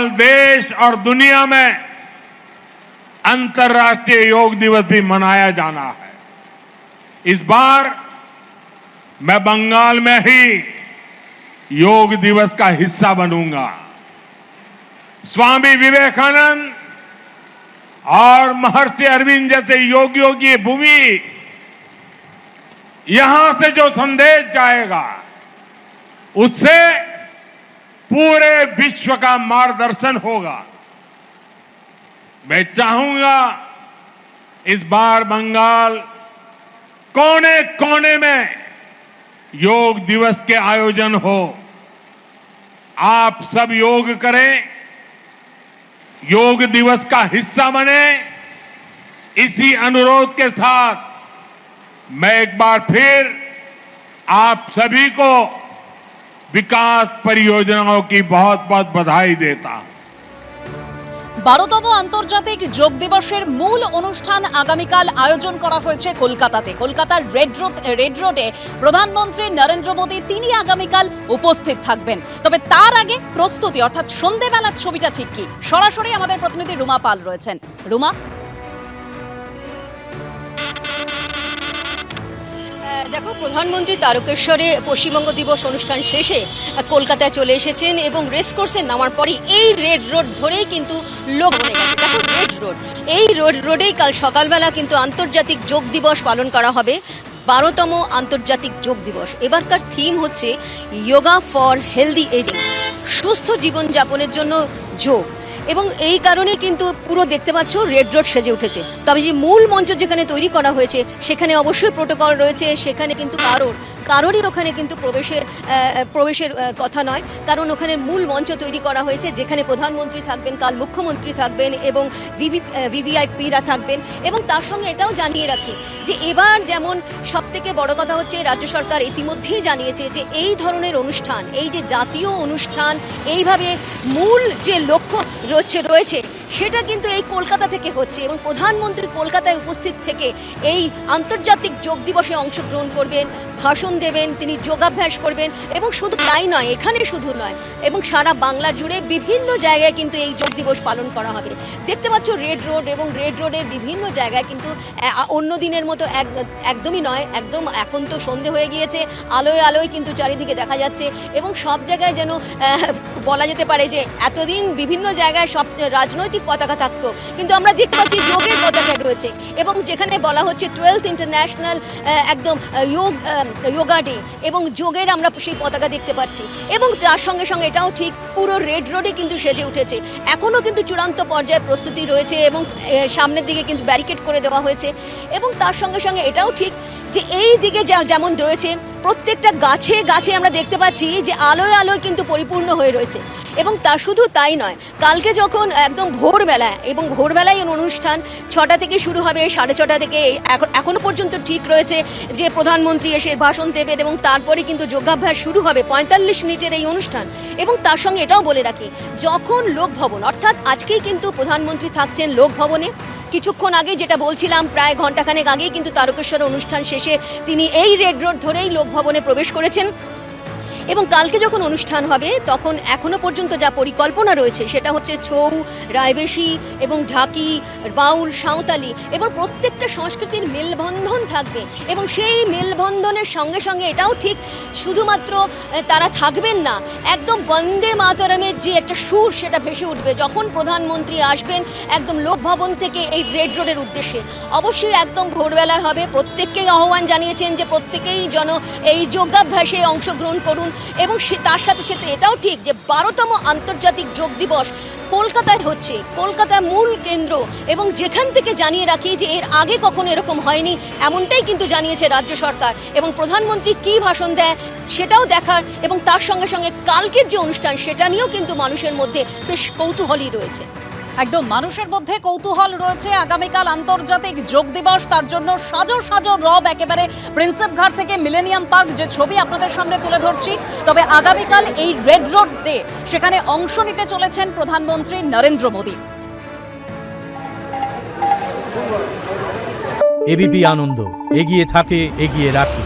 कल देश और दुनिया में अंतर्राष्ट्रीय योग दिवस भी मनाया जाना है। इस बार मैं बंगाल में ही योग दिवस का हिस्सा बनूंगा। स्वामी विवेकानंद और महर्षि अरविंद जैसे योगियों की भूमि, यहां से जो संदेश जाएगा उससे पूरे विश्व का मार्गदर्शन होगा। मैं चाहूंगा इस बार बंगाल कोने कोने में योग दिवस के आयोजन हो। आप सब योग करें, योग दिवस का हिस्सा बने। इसी अनुरोध के साथ मैं एक बार फिर आप सभी को विकास परियोजनाओं की बहुत बहुत बधाई देता हूं। 12তম আন্তর্জাতিক যোগ দিবসের মূল অনুষ্ঠান আগামীকাল আয়োজন করা হয়েছে কলকাতাতে। কলকাতার রেড রোডে প্রধানমন্ত্রী নরেন্দ্র মোদী তিনি আগামীকাল উপস্থিত থাকবেন। তবে তার আগে প্রস্তুতি অর্থাৎ সন্ধ্যেবেলার ছবিটা ঠিক কি, সরাসরি আমাদের প্রতিনিধি রুমা পাল রয়েছেন। রুমা, দেখো, প্রধানমন্ত্রী তারকেশ্বরে পশ্চিমবঙ্গ দিবস অনুষ্ঠান শেষে কলকাতায় চলে এসেছেন এবং রেস কোর্সে নামার পরই এই রেড রোড ধরেই কিন্তু লোক বনে গেছে। দেখো, রেড রোড, এই রোডেই কাল সকালবেলা কিন্তু আন্তর্জাতিক যোগ দিবস পালন করা হবে। 12তম আন্তর্জাতিক যোগ দিবস। এবারকার থিম হচ্ছে যোগা ফর হেলদি এজিং, সুস্থ জীবনযাপনের জন্য যোগ। এবং এই কারণেই কিন্তু পুরো দেখতে পাচ্ছ রেড রোড সেজে উঠেছে। তবে যে মূল মঞ্চ যেখানে তৈরি করা হয়েছে সেখানে অবশ্যই প্রোটোকল রয়েছে। সেখানে কিন্তু কারোরই ওখানে কিন্তু প্রবেশের কথা নয়, কারণ ওখানে মূল মঞ্চ তৈরি করা হয়েছে যেখানে প্রধানমন্ত্রী থাকবেন, কাল মুখ্যমন্ত্রী থাকবেন এবং ভিভিআইপিরা থাকবেন। এবং তার সঙ্গে এটাও জানিয়ে রাখি যে এবার যেমন সবথেকে বড় কথা হচ্ছে রাজ্য সরকার ইতিমধ্যেই জানিয়েছে যে এই ধরনের অনুষ্ঠান, এই যে জাতীয় অনুষ্ঠান এইভাবে মূল যে লক্ষ্য রয়েছে সেটা কিন্তু এই কলকাতা থেকে হচ্ছে এবং প্রধানমন্ত্রী কলকাতায় উপস্থিত থেকে এই আন্তর্জাতিক যোগ দিবসে অংশগ্রহণ করবেন, ভাষণ দেবেন, তিনি যোগাভ্যাস করবেন। এবং শুধু তাই নয়, এখানে শুধু নয়, এবং সারা বাংলা জুড়ে বিভিন্ন জায়গায় কিন্তু এই যোগ দিবস পালন করা হবে। দেখতে পাচ্ছ রেড রোড এবং রেড রোডের বিভিন্ন জায়গায় কিন্তু অন্য দিনের মতো একদমই নয়, একদম এখন তো সন্ধে হয়ে গিয়েছে, আলোয় আলোয় কিন্তু চারিদিকে দেখা যাচ্ছে এবং সব জায়গায় যেন বলা যেতে পারে যে এতদিন বিভিন্ন জায়গায় সব রাজনৈতিক পতাকা থাকতো, কিন্তু আমরা দেখতে পাচ্ছি যোগের পতাকা রয়েছে এবং যেখানে বলা হচ্ছে 12th ইন্টারন্যাশনাল একদম যোগা ডে এবং যোগের আমরা সেই পতাকা দেখতে পাচ্ছি। এবং তার সঙ্গে সঙ্গে এটাও ঠিক পুরো রেড রোডে কিন্তু সেজে উঠেছে। এখনও কিন্তু চূড়ান্ত পর্যায়ে প্রস্তুতি রয়েছে এবং সামনের দিকে কিন্তু ব্যারিকেড করে দেওয়া হয়েছে। এবং তার সঙ্গে সঙ্গে এটাও ঠিক যে এই দিকে যেমন রয়েছে প্রত্যেকটা গাছে গাছে আমরা দেখতে পাচ্ছি যে আলোয় আলোয় কিন্তু পরিপূর্ণ হয়ে রয়েছে। এবং তা শুধু তাই নয়, কালকে যখন একদম ভোরবেলায় এবং ভোরবেলায় অনুষ্ঠান 6টা থেকে শুরু হবে, 6:30 থেকে এখনো পর্যন্ত ঠিক রয়েছে যে প্রধানমন্ত্রী এসে ভাষণ দেবেন এবং তারপরে কিন্তু যোগাভ্যাস শুরু হবে 45 মিনিটের এই অনুষ্ঠান। এবং তার সঙ্গে এটাও বলে রাখি, যখন লোকভবন অর্থাৎ আজকেই কিন্তু প্রধানমন্ত্রী থাকছেন লোকভবনে। কিছুক্ষণ আগে যেটা বলছিলাম, প্রায় ঘন্টাখানেক আগেই কিন্তু তারকেশ্বর অনুষ্ঠান শেষে তিনি এই রেড রোড ধরেই লোকভবনে প্রবেশ করেছেন। এবং কালকে যখন অনুষ্ঠান হবে তখন এখনো পর্যন্ত যা পরিকল্পনা রয়েছে সেটা হচ্ছে ছৌ, রায়বেশি এবং ঢাকি, বাউল, সাঁওতালি এবং প্রত্যেকটা সংস্কৃতির মেলবন্ধন থাকবে। এবং সেই মেলবন্ধনের সঙ্গে সঙ্গে এটাও ঠিক শুধুমাত্র তারা থাকবেন না, একদম বন্দে মাতরমের যে একটা সুর সেটা ভেসে উঠবে যখন প্রধানমন্ত্রী আসবেন একদম লোকভবন থেকে এই রেড রোডের উদ্দেশ্যে। অবশ্যই একদম ভোরবেলায় হবে। প্রত্যেককেই আহ্বান জানিয়েছেন যে প্রত্যেকেই যেন এই যোগাভ্যাসে অংশগ্রহণ করুন। এবং তার সাথে সাথে এটাও ঠিক যে 12তম আন্তর্জাতিক যোগ দিবস কলকাতায় হচ্ছে, কলকাতায় মূল কেন্দ্র। এবং যেখান থেকে জানিয়ে রাখি যে এর আগে কখনো এরকম হয়নি, এমনটাই কিন্তু জানিয়েছে রাজ্য সরকার। এবং প্রধানমন্ত্রী কী ভাষণ দেয় সেটাও দেখার এবং তার সঙ্গে সঙ্গে কালকের যে অনুষ্ঠান সেটা নিয়েও কিন্তু মানুষের মধ্যে বেশ কৌতূহলী রয়েছে। একদম মানুষের মধ্যে কৌতূহল রয়েছে। আগামীকাল আন্তর্জাতিক যোগ দিবস, তার জন্য সাজো সাজো রব একেবারে প্রিন্সেপ ঘাট থেকে মিলেনিয়াম পার্ক, যে ছবি আপনাদের সামনে তুলে ধরছি। তবে আগামীকাল এই রেড রোড ডে, সেখানে অংশ নিতে চলেছেন প্রধানমন্ত্রী নরেন্দ্র মোদী। এবিপি আনন্দ, এগিয়ে থাকে, এগিয়ে রাখে।